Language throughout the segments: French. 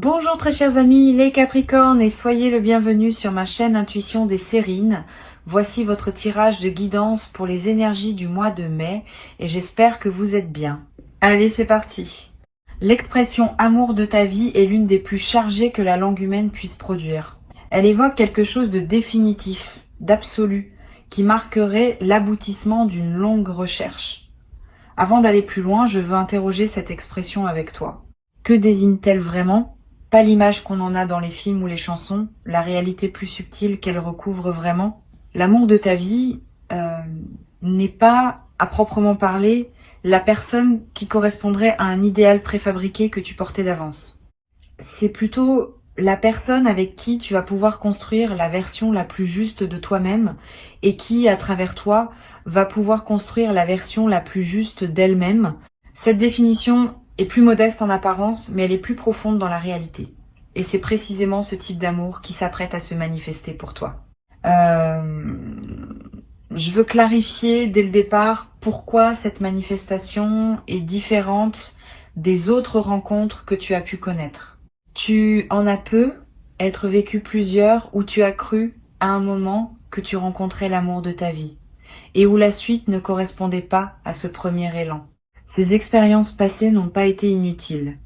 Bonjour très chers amis, les Capricornes, et soyez le bienvenu sur ma chaîne Intuition des Sérines. Voici votre tirage de guidance pour les énergies du mois de mai et j'espère que vous êtes bien. Allez, c'est parti. L'expression amour de ta vie est l'une des plus chargées que la langue humaine puisse produire. Elle évoque quelque chose de définitif, d'absolu, qui marquerait l'aboutissement d'une longue recherche. Avant d'aller plus loin, je veux interroger cette expression avec toi. Que désigne-t-elle vraiment ? Pas l'image qu'on en a dans les films ou les chansons, la réalité plus subtile qu'elle recouvre vraiment. L'amour de ta vie n'est pas, à proprement parler, la personne qui correspondrait à un idéal préfabriqué que tu portais d'avance. C'est plutôt la personne avec qui tu vas pouvoir construire la version la plus juste de toi-même et qui, à travers toi, va pouvoir construire la version la plus juste d'elle-même. Cette définition est plus modeste en apparence, mais elle est plus profonde dans la réalité. Et c'est précisément ce type d'amour qui s'apprête à se manifester pour toi. Je veux clarifier dès le départ pourquoi cette manifestation est différente des autres rencontres que tu as pu connaître. Tu en as peu être vécu plusieurs où tu as cru à un moment que tu rencontrais l'amour de ta vie et où la suite ne correspondait pas à ce premier élan. Ces expériences passées n'ont pas été inutiles.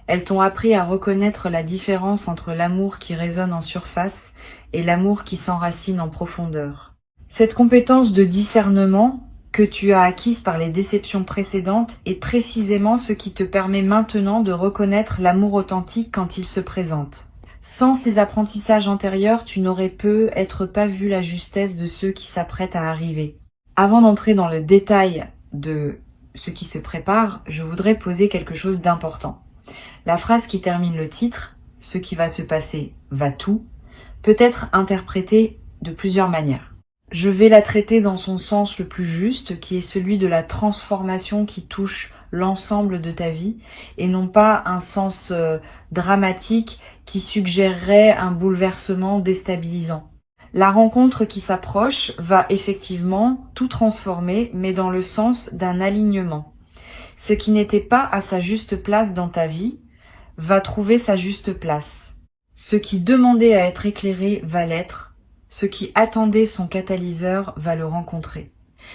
Elles t'ont appris à reconnaître la différence entre l'amour qui résonne en surface et l'amour qui s'enracine en profondeur. Cette compétence de discernement que tu as acquise par les déceptions précédentes est précisément ce qui te permet maintenant de reconnaître l'amour authentique quand il se présente. Sans ces apprentissages antérieurs, tu n'aurais peut-être pas vu la justesse de ceux qui s'apprêtent à arriver. Avant d'entrer dans le détail de ce qui se prépare, je voudrais poser quelque chose d'important. La phrase qui termine le titre, « Ce qui va se passer va tout », peut être interprétée de plusieurs manières. Je vais la traiter dans son sens le plus juste, qui est celui de la transformation qui touche l'ensemble de ta vie, et non pas un sens dramatique qui suggérerait un bouleversement déstabilisant. La rencontre qui s'approche va effectivement tout transformer, mais dans le sens d'un alignement. Ce qui n'était pas à sa juste place dans ta vie va trouver sa juste place. Ce qui demandait à être éclairé va l'être. Ce qui attendait son catalyseur va le rencontrer.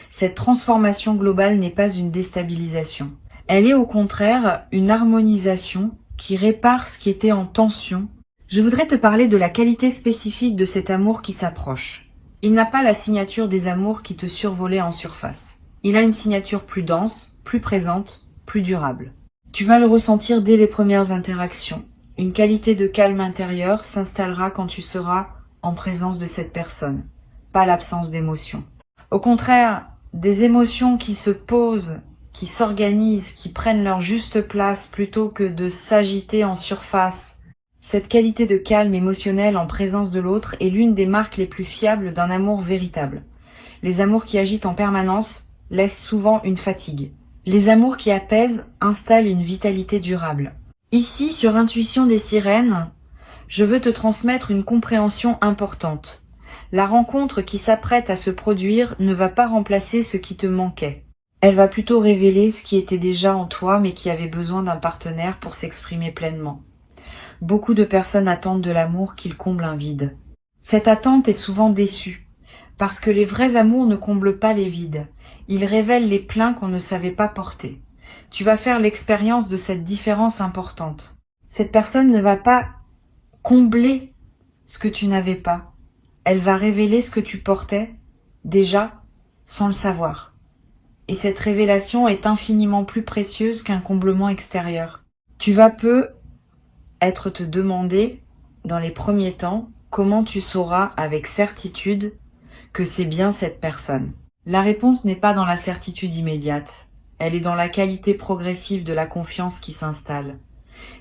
Cette transformation globale n'est pas une déstabilisation. Elle est au contraire une harmonisation qui répare ce qui était en tension. Je voudrais te parler de la qualité spécifique de cet amour qui s'approche. Il n'a pas la signature des amours qui te survolaient en surface. Il a une signature plus dense, plus présente, plus durable. Tu vas le ressentir dès les premières interactions. Une qualité de calme intérieur s'installera quand tu seras en présence de cette personne, pas l'absence d'émotions. Au contraire, des émotions qui se posent, qui s'organisent, qui prennent leur juste place plutôt que de s'agiter en surface. Cette qualité de calme émotionnel en présence de l'autre est l'une des marques les plus fiables d'un amour véritable. Les amours qui agitent en permanence laissent souvent une fatigue. Les amours qui apaisent installent une vitalité durable. Ici, sur Intuition des Sirènes, je veux te transmettre une compréhension importante. La rencontre qui s'apprête à se produire ne va pas remplacer ce qui te manquait. Elle va plutôt révéler ce qui était déjà en toi mais qui avait besoin d'un partenaire pour s'exprimer pleinement. Beaucoup de personnes attendent de l'amour qu'il comble un vide. Cette attente est souvent déçue, parce que les vrais amours ne comblent pas les vides. Ils révèlent les pleins qu'on ne savait pas porter. Tu vas faire l'expérience de cette différence importante. Cette personne ne va pas combler ce que tu n'avais pas. Elle va révéler ce que tu portais, déjà, sans le savoir. Et cette révélation est infiniment plus précieuse qu'un comblement extérieur. Tu vas être te demander, dans les premiers temps, comment tu sauras avec certitude que c'est bien cette personne. La réponse n'est pas dans la certitude immédiate. Elle est dans la qualité progressive de la confiance qui s'installe.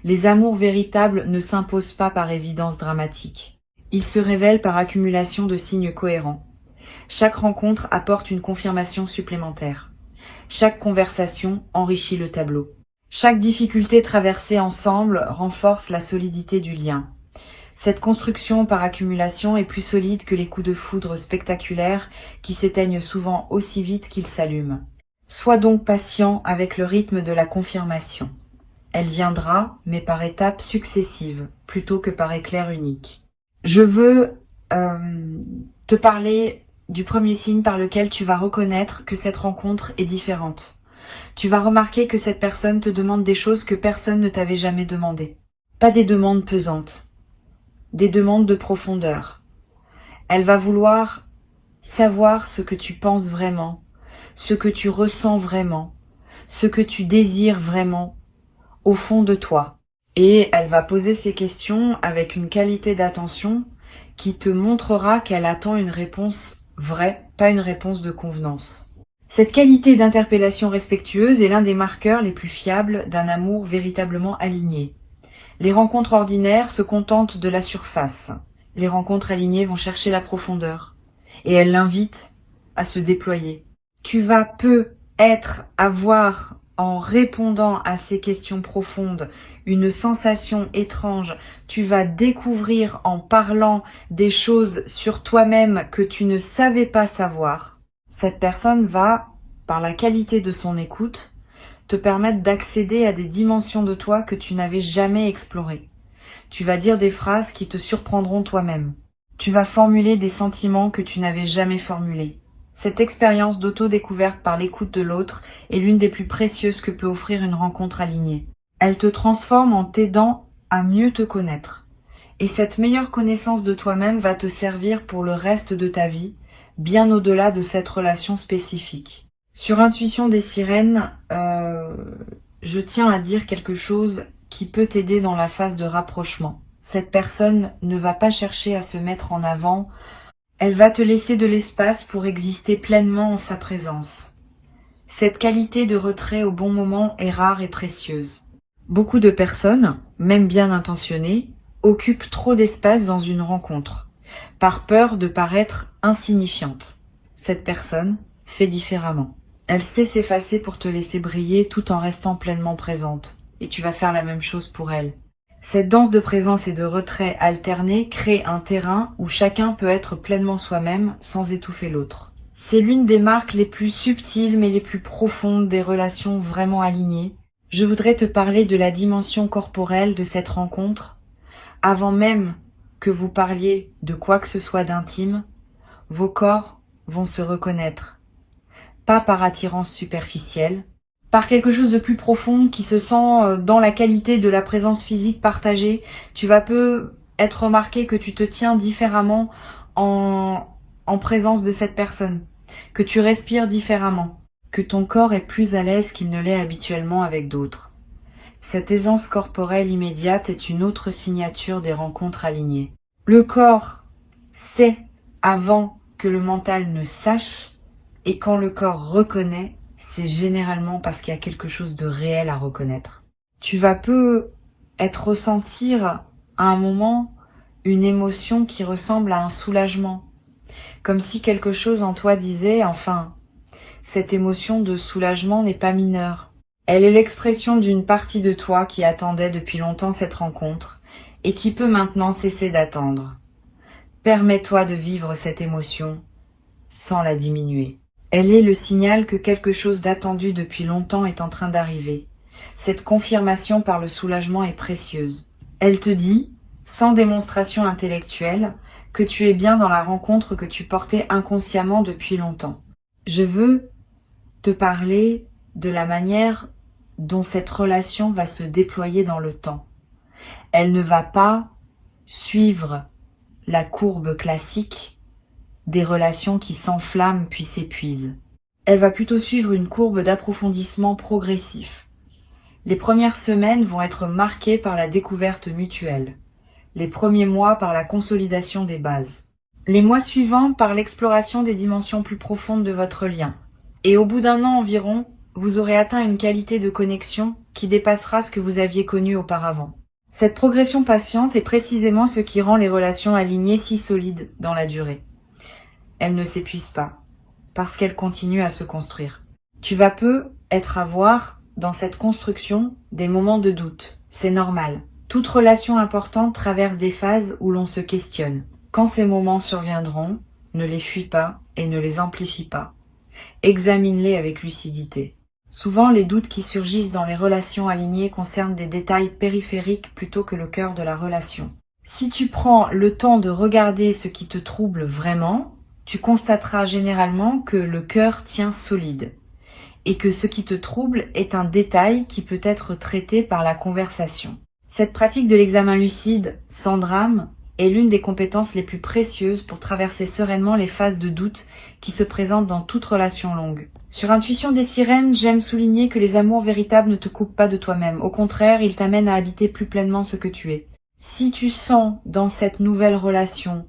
Les amours véritables ne s'imposent pas par évidence dramatique. Ils se révèlent par accumulation de signes cohérents. Chaque rencontre apporte une confirmation supplémentaire. Chaque conversation enrichit le tableau. Chaque difficulté traversée ensemble renforce la solidité du lien. Cette construction par accumulation est plus solide que les coups de foudre spectaculaires qui s'éteignent souvent aussi vite qu'ils s'allument. Sois donc patient avec le rythme de la confirmation. Elle viendra, mais par étapes successives, plutôt que par éclair unique. Je veux te parler du premier signe par lequel tu vas reconnaître que cette rencontre est différente. Tu vas remarquer que cette personne te demande des choses que personne ne t'avait jamais demandé. Pas des demandes pesantes, des demandes de profondeur. Elle va vouloir savoir ce que tu penses vraiment, ce que tu ressens vraiment, ce que tu désires vraiment au fond de toi. Et elle va poser ces questions avec une qualité d'attention qui te montrera qu'elle attend une réponse vraie, pas une réponse de convenance. Cette qualité d'interpellation respectueuse est l'un des marqueurs les plus fiables d'un amour véritablement aligné. Les rencontres ordinaires se contentent de la surface. Les rencontres alignées vont chercher la profondeur. Et elles l'invitent à se déployer. Tu vas avoir, en répondant à ces questions profondes, une sensation étrange. Tu vas découvrir en parlant des choses sur toi-même que tu ne savais pas savoir. Cette personne va, par la qualité de son écoute, te permettre d'accéder à des dimensions de toi que tu n'avais jamais explorées. Tu vas dire des phrases qui te surprendront toi-même. Tu vas formuler des sentiments que tu n'avais jamais formulés. Cette expérience d'auto-découverte par l'écoute de l'autre est l'une des plus précieuses que peut offrir une rencontre alignée. Elle te transforme en t'aidant à mieux te connaître. Et cette meilleure connaissance de toi-même va te servir pour le reste de ta vie, bien au-delà de cette relation spécifique. Sur Intuition des sirènes, je tiens à dire quelque chose qui peut t'aider dans la phase de rapprochement. Cette personne ne va pas chercher à se mettre en avant, elle va te laisser de l'espace pour exister pleinement en sa présence. Cette qualité de retrait au bon moment est rare et précieuse. Beaucoup de personnes, même bien intentionnées, occupent trop d'espace dans une rencontre, par peur de paraître insignifiante. Cette personne fait différemment. Elle sait s'effacer pour te laisser briller tout en restant pleinement présente. Et tu vas faire la même chose pour elle. Cette danse de présence et de retrait alternés crée un terrain où chacun peut être pleinement soi-même sans étouffer l'autre. C'est l'une des marques les plus subtiles mais les plus profondes des relations vraiment alignées. Je voudrais te parler de la dimension corporelle de cette rencontre. Avant même que vous parliez de quoi que ce soit d'intime, vos corps vont se reconnaître. Pas par attirance superficielle, par quelque chose de plus profond qui se sent dans la qualité de la présence physique partagée. Tu vas être remarqué que tu te tiens différemment en présence de cette personne, que tu respires différemment, que ton corps est plus à l'aise qu'il ne l'est habituellement avec d'autres. Cette aisance corporelle immédiate est une autre signature des rencontres alignées. Le corps sait avant que le mental ne sache, et quand le corps reconnaît, c'est généralement parce qu'il y a quelque chose de réel à reconnaître. Tu vas ressentir à un moment une émotion qui ressemble à un soulagement, comme si quelque chose en toi disait, enfin, cette émotion de soulagement n'est pas mineure. Elle est l'expression d'une partie de toi qui attendait depuis longtemps cette rencontre et qui peut maintenant cesser d'attendre. Permets-toi de vivre cette émotion sans la diminuer. Elle est le signal que quelque chose d'attendu depuis longtemps est en train d'arriver. Cette confirmation par le soulagement est précieuse. Elle te dit, sans démonstration intellectuelle, que tu es bien dans la rencontre que tu portais inconsciemment depuis longtemps. Je veux te parler de la manière dont cette relation va se déployer dans le temps. Elle ne va pas suivre la courbe classique des relations qui s'enflamment puis s'épuisent. Elle va plutôt suivre une courbe d'approfondissement progressif. Les premières semaines vont être marquées par la découverte mutuelle, les premiers mois par la consolidation des bases, les mois suivants par l'exploration des dimensions plus profondes de votre lien. Et au bout d'un an environ, vous aurez atteint une qualité de connexion qui dépassera ce que vous aviez connu auparavant. Cette progression patiente est précisément ce qui rend les relations alignées si solides dans la durée. Elles ne s'épuisent pas, parce qu'elles continuent à se construire. Tu vas être à voir dans cette construction des moments de doute. C'est normal. Toute relation importante traverse des phases où l'on se questionne. Quand ces moments surviendront, ne les fuis pas et ne les amplifie pas. Examine-les avec lucidité. Souvent, les doutes qui surgissent dans les relations alignées concernent des détails périphériques plutôt que le cœur de la relation. Si tu prends le temps de regarder ce qui te trouble vraiment, tu constateras généralement que le cœur tient solide et que ce qui te trouble est un détail qui peut être traité par la conversation. Cette pratique de l'examen lucide, sans drame, est l'une des compétences les plus précieuses pour traverser sereinement les phases de doute qui se présentent dans toute relation longue. Sur Intuition des sirènes, j'aime souligner que les amours véritables ne te coupent pas de toi-même. Au contraire, ils t'amènent à habiter plus pleinement ce que tu es. Si tu sens dans cette nouvelle relation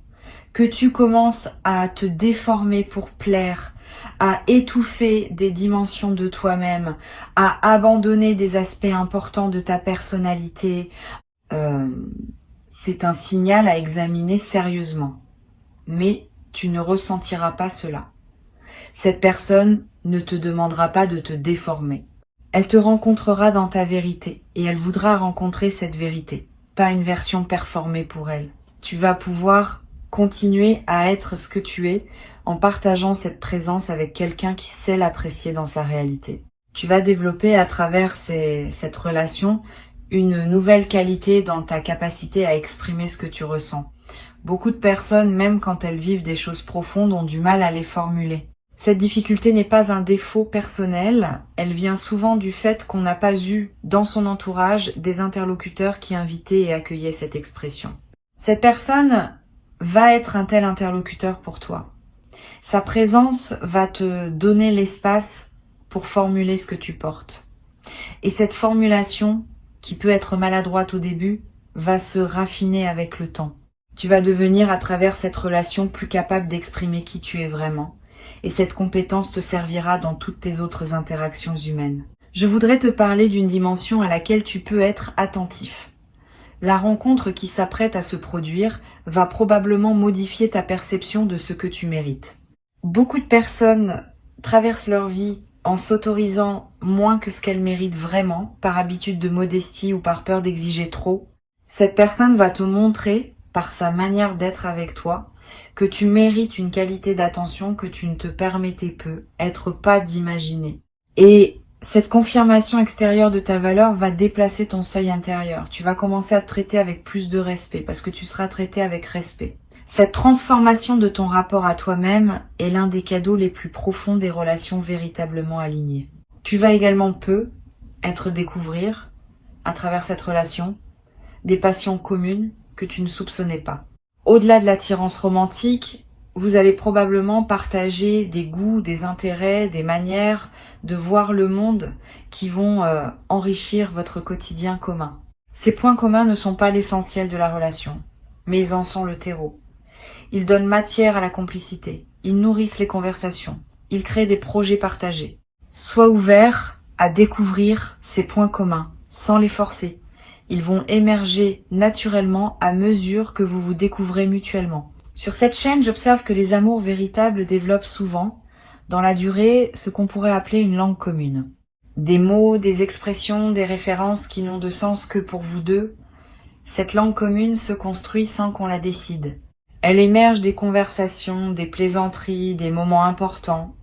que tu commences à te déformer pour plaire, à étouffer des dimensions de toi-même, à abandonner des aspects importants de ta personnalité, c'est un signal à examiner sérieusement. Mais tu ne ressentiras pas cela. Cette personne ne te demandera pas de te déformer. Elle te rencontrera dans ta vérité et elle voudra rencontrer cette vérité, pas une version performée pour elle. Tu vas pouvoir continuer à être ce que tu es en partageant cette présence avec quelqu'un qui sait l'apprécier dans sa réalité. Tu vas développer à travers cette relation une nouvelle qualité dans ta capacité à exprimer ce que tu ressens. Beaucoup de personnes, même quand elles vivent des choses profondes, ont du mal à les formuler. Cette difficulté n'est pas un défaut personnel, elle vient souvent du fait qu'on n'a pas eu dans son entourage des interlocuteurs qui invitaient et accueillaient cette expression. Cette personne va être un tel interlocuteur pour toi. Sa présence va te donner l'espace pour formuler ce que tu portes. Et cette formulation, qui peut être maladroite au début, va se raffiner avec le temps. Tu vas devenir à travers cette relation plus capable d'exprimer qui tu es vraiment. Et cette compétence te servira dans toutes tes autres interactions humaines. Je voudrais te parler d'une dimension à laquelle tu peux être attentif. La rencontre qui s'apprête à se produire va probablement modifier ta perception de ce que tu mérites. Beaucoup de personnes traversent leur vie en s'autorisant moins que ce qu'elles méritent vraiment, par habitude de modestie ou par peur d'exiger trop. Cette personne va te montrer, par sa manière d'être avec toi, que tu mérites une qualité d'attention que tu ne te permettais peu, être pas d'imaginer. Et cette confirmation extérieure de ta valeur va déplacer ton seuil intérieur. Tu vas commencer à te traiter avec plus de respect, parce que tu seras traité avec respect. Cette transformation de ton rapport à toi-même est l'un des cadeaux les plus profonds des relations véritablement alignées. Tu vas également découvrir, à travers cette relation, des passions communes que tu ne soupçonnais pas. Au-delà de l'attirance romantique, vous allez probablement partager des goûts, des intérêts, des manières de voir le monde qui vont enrichir votre quotidien commun. Ces points communs ne sont pas l'essentiel de la relation, mais ils en sont le terreau. Ils donnent matière à la complicité, ils nourrissent les conversations, ils créent des projets partagés. Sois ouvert à découvrir ces points communs, sans les forcer. Ils vont émerger naturellement à mesure que vous vous découvrez mutuellement. Sur cette chaîne, j'observe que les amours véritables développent souvent, dans la durée, ce qu'on pourrait appeler une langue commune. Des mots, des expressions, des références qui n'ont de sens que pour vous deux. Cette langue commune se construit sans qu'on la décide. Elle émerge des conversations, des plaisanteries, des moments importants.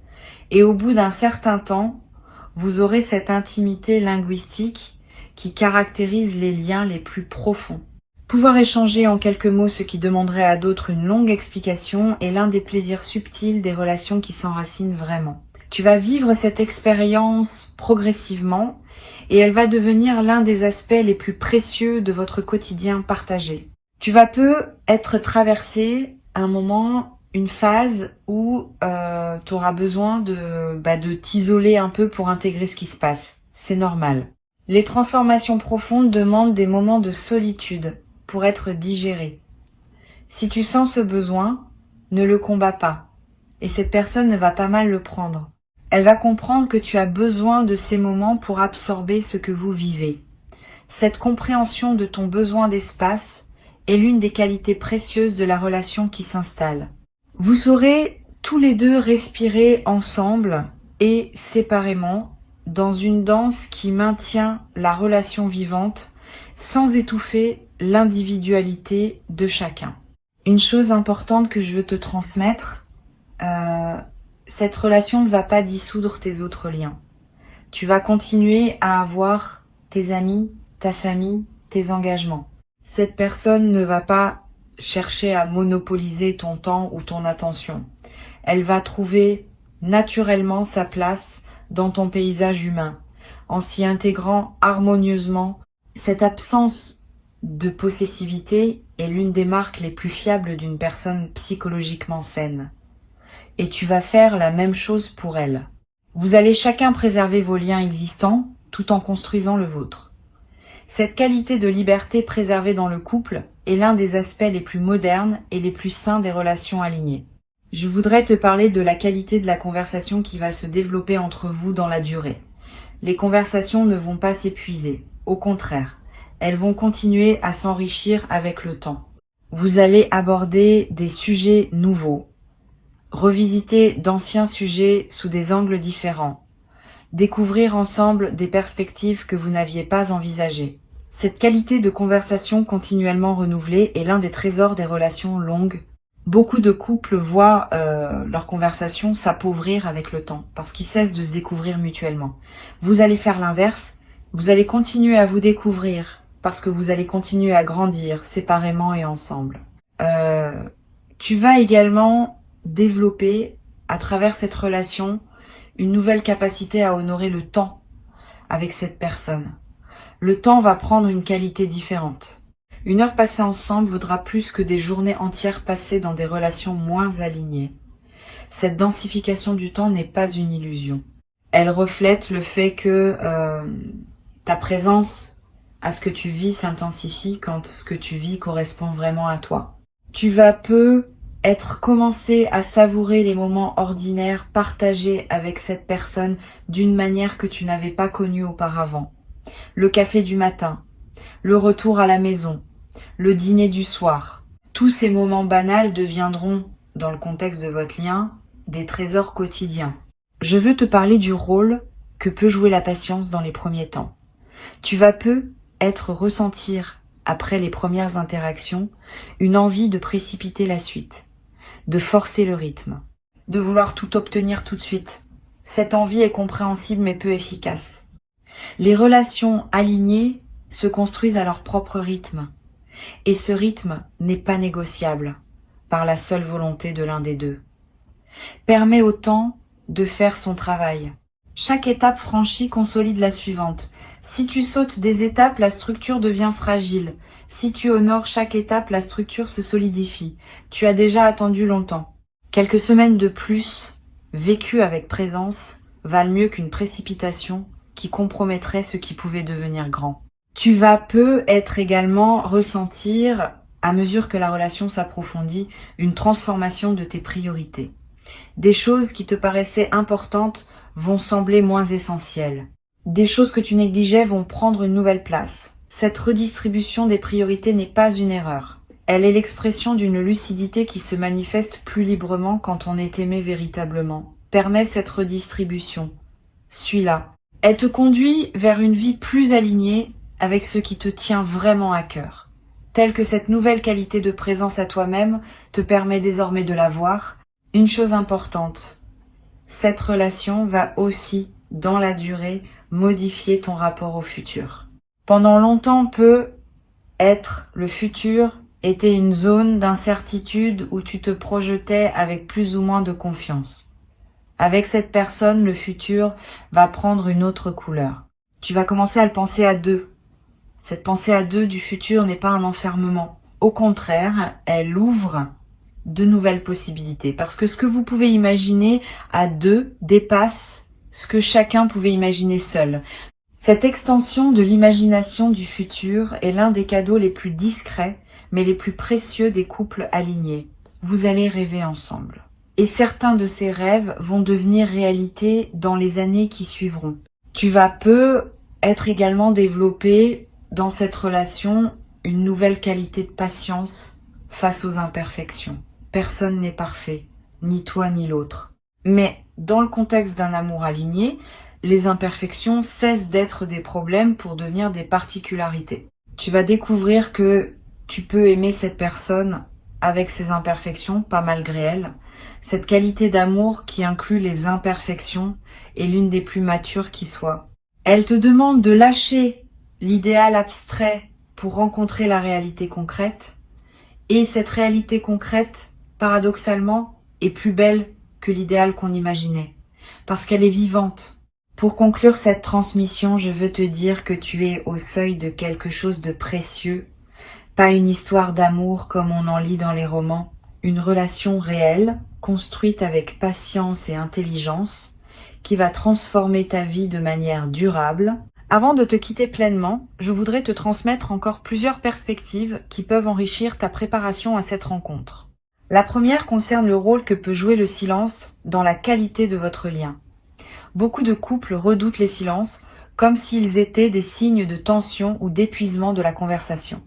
Et au bout d'un certain temps, vous aurez cette intimité linguistique qui caractérise les liens les plus profonds. Pouvoir échanger en quelques mots ce qui demanderait à d'autres une longue explication est l'un des plaisirs subtils des relations qui s'enracinent vraiment. Tu vas vivre cette expérience progressivement et elle va devenir l'un des aspects les plus précieux de votre quotidien partagé. Tu vas être traversé un moment, une phase où tu auras besoin de t'isoler un peu pour intégrer ce qui se passe. C'est normal. Les transformations profondes demandent des moments de solitude pour être digérées. Si tu sens ce besoin, ne le combats pas. Et cette personne ne va pas mal le prendre. Elle va comprendre que tu as besoin de ces moments pour absorber ce que vous vivez. Cette compréhension de ton besoin d'espace est l'une des qualités précieuses de la relation qui s'installe. Vous saurez tous les deux respirer ensemble et séparément dans une danse qui maintient la relation vivante sans étouffer l'individualité de chacun. Une chose importante que je veux te transmettre, cette relation ne va pas dissoudre tes autres liens. Tu vas continuer à avoir tes amis, ta famille, tes engagements. Cette personne ne va pas chercher à monopoliser ton temps ou ton attention. Elle va trouver naturellement sa place dans ton paysage humain, en s'y intégrant harmonieusement. Cette absence de possessivité est l'une des marques les plus fiables d'une personne psychologiquement saine. Et tu vas faire la même chose pour elle. Vous allez chacun préserver vos liens existants tout en construisant le vôtre. Cette qualité de liberté préservée dans le couple est l'un des aspects les plus modernes et les plus sains des relations alignées. Je voudrais te parler de la qualité de la conversation qui va se développer entre vous dans la durée. Les conversations ne vont pas s'épuiser. Au contraire, elles vont continuer à s'enrichir avec le temps. Vous allez aborder des sujets nouveaux, revisiter d'anciens sujets sous des angles différents, découvrir ensemble des perspectives que vous n'aviez pas envisagées. Cette qualité de conversation continuellement renouvelée est l'un des trésors des relations longues. Beaucoup de couples voient leur conversation s'appauvrir avec le temps, parce qu'ils cessent de se découvrir mutuellement. Vous allez faire l'inverse, vous allez continuer à vous découvrir, parce que vous allez continuer à grandir séparément et ensemble. Tu vas également développer, à travers cette relation, une nouvelle capacité à honorer le temps avec cette personne. Le temps va prendre une qualité différente. Une heure passée ensemble vaudra plus que des journées entières passées dans des relations moins alignées. Cette densification du temps n'est pas une illusion. Elle reflète le fait que ta présence à ce que tu vis s'intensifie quand ce que tu vis correspond vraiment à toi. Tu vas commencer à savourer les moments ordinaires partagés avec cette personne d'une manière que tu n'avais pas connue auparavant. Le café du matin, le retour à la maison, le dîner du soir. Tous ces moments banals deviendront, dans le contexte de votre lien, des trésors quotidiens. Je veux te parler du rôle que peut jouer la patience dans les premiers temps. Tu vas ressentir, après les premières interactions, une envie de précipiter la suite, de forcer le rythme, de vouloir tout obtenir tout de suite. Cette envie est compréhensible mais peu efficace. Les relations alignées se construisent à leur propre rythme, et ce rythme n'est pas négociable par la seule volonté de l'un des deux. Permet au temps de faire son travail. Chaque étape franchie consolide la suivante. Si tu sautes des étapes, la structure devient fragile. Si tu honores chaque étape, la structure se solidifie. Tu as déjà attendu longtemps. Quelques semaines de plus, vécues avec présence, valent mieux qu'une précipitation qui compromettrait ce qui pouvait devenir grand. Tu vas être également ressentir, à mesure que la relation s'approfondit, une transformation de tes priorités. Des choses qui te paraissaient importantes vont sembler moins essentielles. Des choses que tu négligeais vont prendre une nouvelle place. Cette redistribution des priorités n'est pas une erreur. Elle est l'expression d'une lucidité qui se manifeste plus librement quand on est aimé véritablement. Permets cette redistribution. Suis-la. Elle te conduit vers une vie plus alignée avec ce qui te tient vraiment à cœur. Telle que cette nouvelle qualité de présence à toi-même te permet désormais de la voir. Une chose importante, cette relation va aussi, dans la durée, modifier ton rapport au futur. Pendant longtemps, le futur était une zone d'incertitude où tu te projetais avec plus ou moins de confiance. Avec cette personne, le futur va prendre une autre couleur. Tu vas commencer à le penser à deux. Cette pensée à deux du futur n'est pas un enfermement. Au contraire, elle ouvre de nouvelles possibilités. Parce que ce que vous pouvez imaginer à deux dépasse ce que chacun pouvait imaginer seul. Cette extension de l'imagination du futur est l'un des cadeaux les plus discrets, mais les plus précieux des couples alignés. Vous allez rêver ensemble. Et certains de ces rêves vont devenir réalité dans les années qui suivront. Tu vas être également développé dans cette relation une nouvelle qualité de patience face aux imperfections. Personne n'est parfait, ni toi ni l'autre. Mais dans le contexte d'un amour aligné, les imperfections cessent d'être des problèmes pour devenir des particularités. Tu vas découvrir que tu peux aimer cette personne avec ses imperfections, pas malgré elle, Cette qualité d'amour qui inclut les imperfections est l'une des plus matures qui soit. Elle te demande de lâcher l'idéal abstrait pour rencontrer la réalité concrète. Et cette réalité concrète, paradoxalement, est plus belle que l'idéal qu'on imaginait, parce qu'elle est vivante. Pour conclure cette transmission, je veux te dire que tu es au seuil de quelque chose de précieux, pas une histoire d'amour comme on en lit dans les romans, une relation réelle, construite avec patience et intelligence, qui va transformer ta vie de manière durable. Avant de te quitter pleinement, je voudrais te transmettre encore plusieurs perspectives qui peuvent enrichir ta préparation à cette rencontre. La première concerne le rôle que peut jouer le silence dans la qualité de votre lien. Beaucoup de couples redoutent les silences comme s'ils étaient des signes de tension ou d'épuisement de la conversation.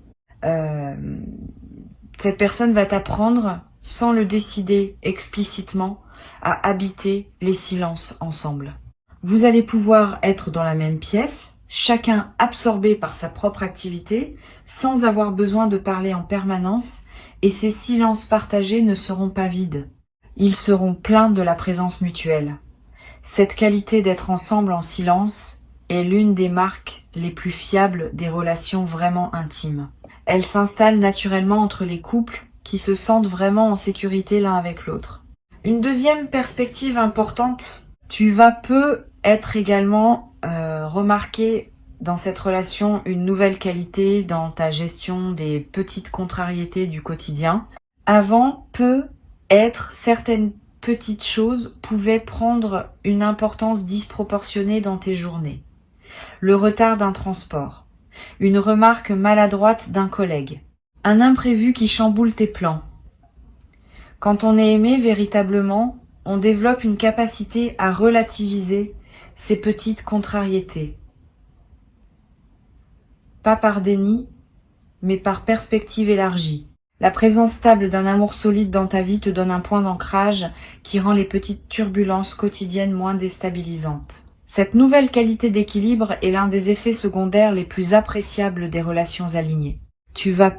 Cette personne va t'apprendre, sans le décider explicitement, à habiter les silences ensemble. Vous allez pouvoir être dans la même pièce, chacun absorbé par sa propre activité, sans avoir besoin de parler en permanence, et ces silences partagés ne seront pas vides. Ils seront pleins de la présence mutuelle. Cette qualité d'être ensemble en silence est l'une des marques les plus fiables des relations vraiment intimes. Elle s'installe naturellement entre les couples qui se sentent vraiment en sécurité l'un avec l'autre. Une deuxième perspective importante, tu vas être également remarqué dans cette relation une nouvelle qualité dans ta gestion des petites contrariétés du quotidien. Avant, certaines petites choses pouvaient prendre une importance disproportionnée dans tes journées. Le retard d'un transport, une remarque maladroite d'un collègue, un imprévu qui chamboule tes plans. Quand on est aimé véritablement, on développe une capacité à relativiser ces petites contrariétés. Pas par déni, mais par perspective élargie. La présence stable d'un amour solide dans ta vie te donne un point d'ancrage qui rend les petites turbulences quotidiennes moins déstabilisantes. Cette nouvelle qualité d'équilibre est l'un des effets secondaires les plus appréciables des relations alignées. Tu vas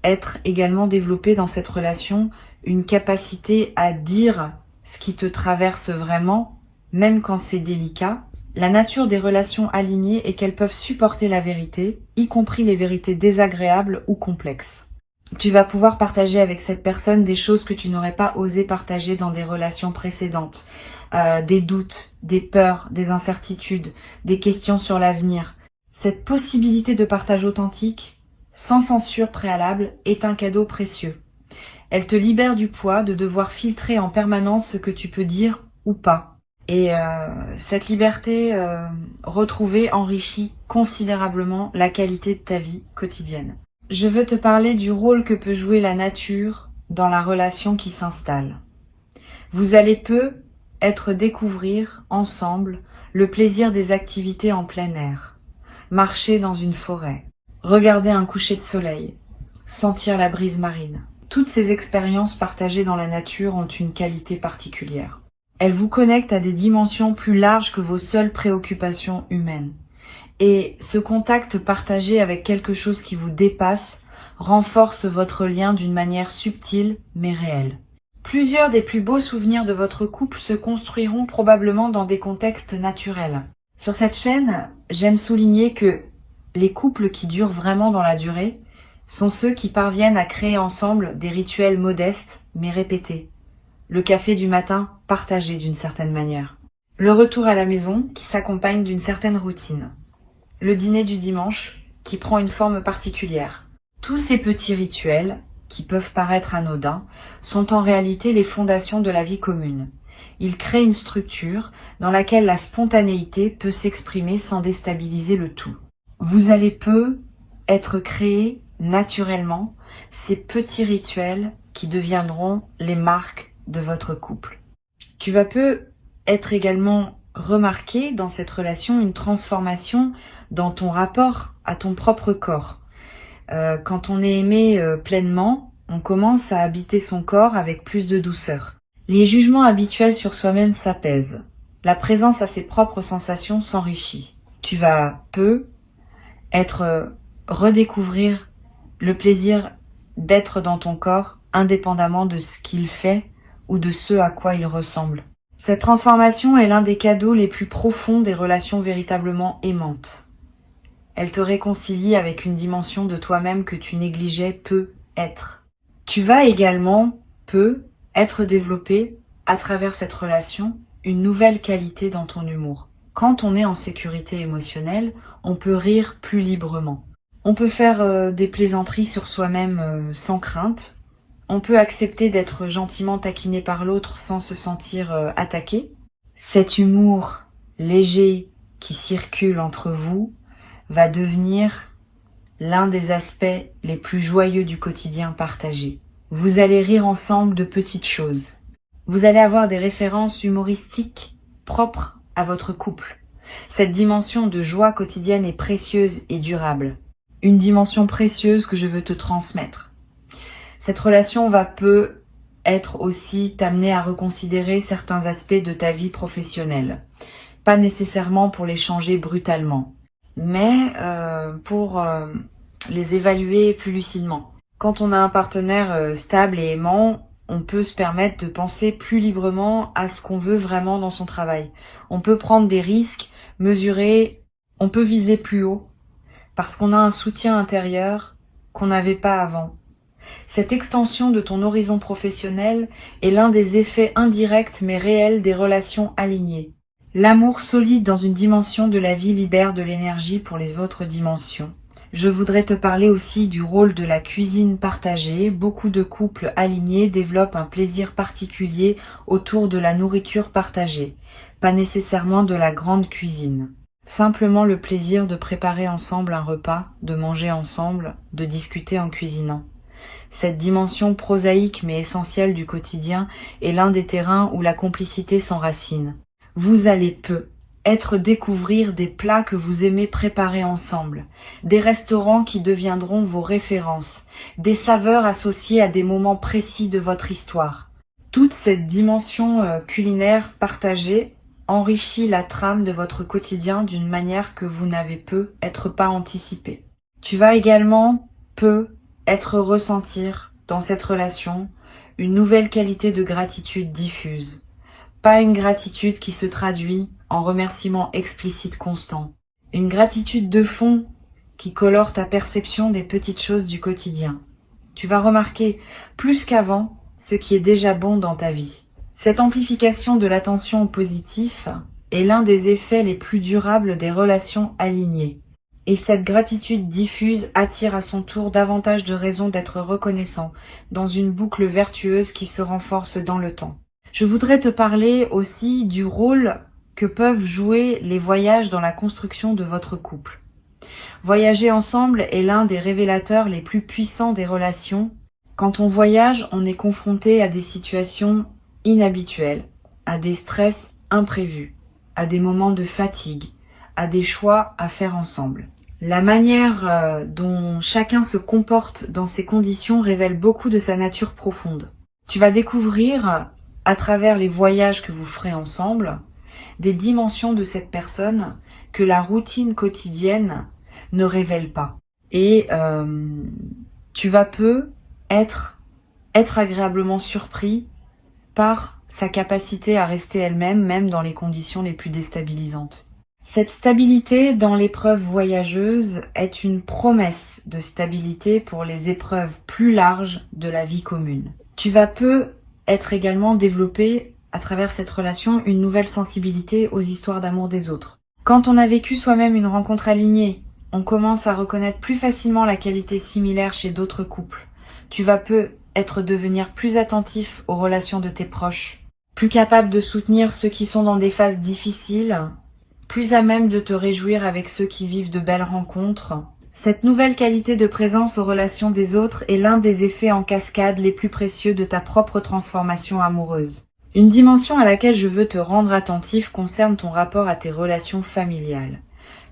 être également développé dans cette relation une capacité à dire ce qui te traverse vraiment, même quand c'est délicat. La nature des relations alignées est qu'elles peuvent supporter la vérité, y compris les vérités désagréables ou complexes. Tu vas pouvoir partager avec cette personne des choses que tu n'aurais pas osé partager dans des relations précédentes. Des doutes, des peurs, des incertitudes, des questions sur l'avenir. Cette possibilité de partage authentique, sans censure préalable, est un cadeau précieux. Elle te libère du poids de devoir filtrer en permanence ce que tu peux dire ou pas. Et cette liberté retrouvée enrichit considérablement la qualité de ta vie quotidienne. Je veux te parler du rôle que peut jouer la nature dans la relation qui s'installe. Vous allez découvrir ensemble le plaisir des activités en plein air. Marcher dans une forêt, regarder un coucher de soleil, sentir la brise marine. Toutes ces expériences partagées dans la nature ont une qualité particulière. Elles vous connectent à des dimensions plus larges que vos seules préoccupations humaines. Et ce contact partagé avec quelque chose qui vous dépasse renforce votre lien d'une manière subtile mais réelle. Plusieurs des plus beaux souvenirs de votre couple se construiront probablement dans des contextes naturels. Sur cette chaîne, j'aime souligner que les couples qui durent vraiment dans la durée sont ceux qui parviennent à créer ensemble des rituels modestes mais répétés. Le café du matin partagé d'une certaine manière. Le retour à la maison qui s'accompagne d'une certaine routine. Le dîner du dimanche qui prend une forme particulière. Tous ces petits rituels, qui peuvent paraître anodins, sont en réalité les fondations de la vie commune. Ils créent une structure dans laquelle la spontanéité peut s'exprimer sans déstabiliser le tout. Vous allez être créés naturellement ces petits rituels qui deviendront les marques de votre couple. Tu vas être également remarqué dans cette relation une transformation dans ton rapport à ton propre corps. Quand on est aimé pleinement, on commence à habiter son corps avec plus de douceur. Les jugements habituels sur soi-même s'apaisent. La présence à ses propres sensations s'enrichit. Tu vas redécouvrir le plaisir d'être dans ton corps indépendamment de ce qu'il fait ou de ce à quoi il ressemble. Cette transformation est l'un des cadeaux les plus profonds des relations véritablement aimantes. Elle te réconcilie avec une dimension de toi-même que tu négligeais peu être. Tu vas également être développé à travers cette relation une nouvelle qualité dans ton humour. Quand on est en sécurité émotionnelle, on peut rire plus librement. On peut faire des plaisanteries sur soi-même sans crainte. On peut accepter d'être gentiment taquiné par l'autre sans se sentir attaqué. Cet humour léger qui circule entre vous va devenir l'un des aspects les plus joyeux du quotidien partagé. Vous allez rire ensemble de petites choses. Vous allez avoir des références humoristiques propres à votre couple. Cette dimension de joie quotidienne est précieuse et durable. Une dimension précieuse que je veux te transmettre. Cette relation peut être aussi t'amener à reconsidérer certains aspects de ta vie professionnelle. Pas nécessairement pour les changer brutalement, mais pour les évaluer plus lucidement. Quand on a un partenaire stable et aimant, on peut se permettre de penser plus librement à ce qu'on veut vraiment dans son travail. On peut prendre des risques, mesurer, on peut viser plus haut, parce qu'on a un soutien intérieur qu'on n'avait pas avant. Cette extension de ton horizon professionnel est l'un des effets indirects mais réels des relations alignées. L'amour solide dans une dimension de la vie libère de l'énergie pour les autres dimensions. Je voudrais te parler aussi du rôle de la cuisine partagée. Beaucoup de couples alignés développent un plaisir particulier autour de la nourriture partagée, pas nécessairement de la grande cuisine. Simplement le plaisir de préparer ensemble un repas, de manger ensemble, de discuter en cuisinant. Cette dimension prosaïque mais essentielle du quotidien est l'un des terrains où la complicité s'enracine. Vous allez découvrir des plats que vous aimez préparer ensemble, des restaurants qui deviendront vos références, des saveurs associées à des moments précis de votre histoire. Toute cette dimension culinaire partagée enrichit la trame de votre quotidien d'une manière que vous n'avez pas anticipée. Tu vas également ressentir dans cette relation une nouvelle qualité de gratitude diffuse. Pas une gratitude qui se traduit en remerciements explicites constants. Une gratitude de fond qui colore ta perception des petites choses du quotidien. Tu vas remarquer, plus qu'avant, ce qui est déjà bon dans ta vie. Cette amplification de l'attention au positif est l'un des effets les plus durables des relations alignées. Et cette gratitude diffuse attire à son tour davantage de raisons d'être reconnaissant dans une boucle vertueuse qui se renforce dans le temps. Je voudrais te parler aussi du rôle que peuvent jouer les voyages dans la construction de votre couple. Voyager ensemble est l'un des révélateurs les plus puissants des relations. Quand on voyage, on est confronté à des situations inhabituelles, à des stress imprévus, à des moments de fatigue, à des choix à faire ensemble. La manière dont chacun se comporte dans ces conditions révèle beaucoup de sa nature profonde. Tu vas découvrir, à travers les voyages que vous ferez ensemble, des dimensions de cette personne que la routine quotidienne ne révèle pas. Et tu vas être agréablement surpris par sa capacité à rester elle-même, même dans les conditions les plus déstabilisantes. Cette stabilité dans l'épreuve voyageuse est une promesse de stabilité pour les épreuves plus larges de la vie commune. Tu vas être également développé à travers cette relation une nouvelle sensibilité aux histoires d'amour des autres. Quand on a vécu soi-même une rencontre alignée, on commence à reconnaître plus facilement la qualité similaire chez d'autres couples. Tu vas devenir plus attentif aux relations de tes proches, plus capable de soutenir ceux qui sont dans des phases difficiles, plus à même de te réjouir avec ceux qui vivent de belles rencontres. Cette nouvelle qualité de présence aux relations des autres est l'un des effets en cascade les plus précieux de ta propre transformation amoureuse. Une dimension à laquelle je veux te rendre attentif concerne ton rapport à tes relations familiales.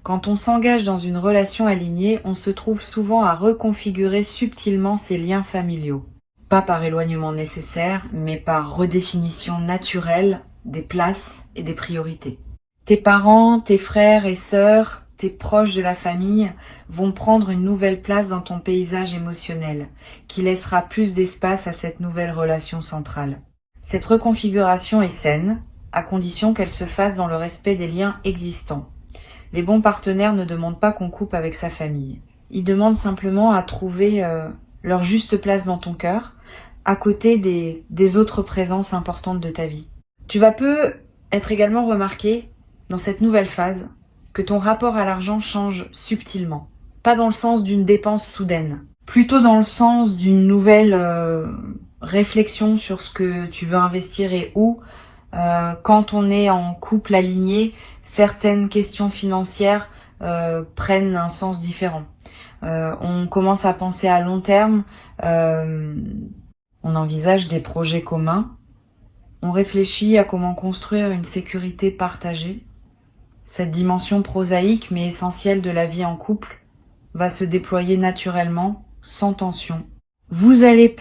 Quand on s'engage dans une relation alignée, on se trouve souvent à reconfigurer subtilement ses liens familiaux. Pas par éloignement nécessaire, mais par redéfinition naturelle des places et des priorités. Tes parents, tes frères et sœurs, tes proches de la famille vont prendre une nouvelle place dans ton paysage émotionnel, qui laissera plus d'espace à cette nouvelle relation centrale. Cette reconfiguration est saine, à condition qu'elle se fasse dans le respect des liens existants. Les bons partenaires ne demandent pas qu'on coupe avec sa famille. Ils demandent simplement à trouver leur juste place dans ton cœur, à côté des autres présences importantes de ta vie. Tu vas peu être également remarqué, dans cette nouvelle phase, que ton rapport à l'argent change subtilement. Pas dans le sens d'une dépense soudaine, plutôt dans le sens d'une nouvelle réflexion sur ce que tu veux investir et où. Quand on est en couple aligné, certaines questions financières prennent un sens différent. On commence à penser à long terme, on envisage des projets communs, on réfléchit à comment construire une sécurité partagée. Cette dimension prosaïque mais essentielle de la vie en couple va se déployer naturellement, sans tension. Vous allez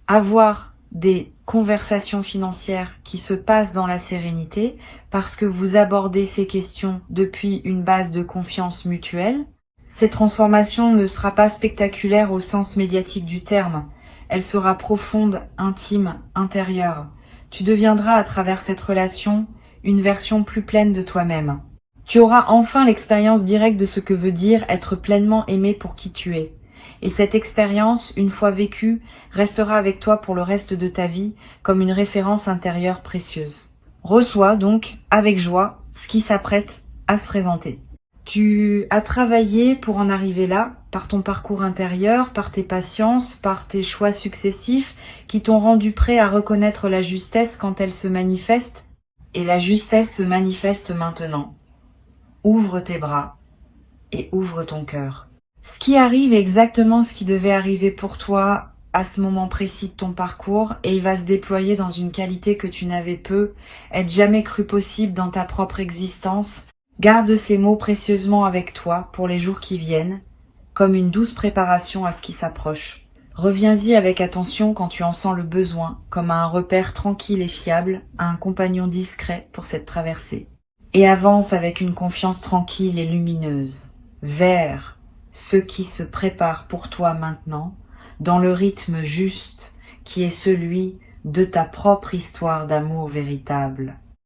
avoir des conversations financières qui se passent dans la sérénité parce que vous abordez ces questions depuis une base de confiance mutuelle. Cette transformation ne sera pas spectaculaire au sens médiatique du terme. Elle sera profonde, intime, intérieure. Tu deviendras à travers cette relation une version plus pleine de toi-même. Tu auras enfin l'expérience directe de ce que veut dire être pleinement aimé pour qui tu es. Et cette expérience, une fois vécue, restera avec toi pour le reste de ta vie comme une référence intérieure précieuse. Reçois donc, avec joie, ce qui s'apprête à se présenter. Tu as travaillé pour en arriver là, par ton parcours intérieur, par tes patiences, par tes choix successifs qui t'ont rendu prêt à reconnaître la justesse quand elle se manifeste. Et la justesse se manifeste maintenant. Ouvre tes bras et ouvre ton cœur. Ce qui arrive est exactement ce qui devait arriver pour toi à ce moment précis de ton parcours et il va se déployer dans une qualité que tu n'avais jamais cru possible dans ta propre existence. Garde ces mots précieusement avec toi pour les jours qui viennent, comme une douce préparation à ce qui s'approche. Reviens-y avec attention quand tu en sens le besoin, comme à un repère tranquille et fiable, à un compagnon discret pour cette traversée. Et avance avec une confiance tranquille et lumineuse, vers ce qui se prépare pour toi maintenant, dans le rythme juste qui est celui de ta propre histoire d'amour véritable.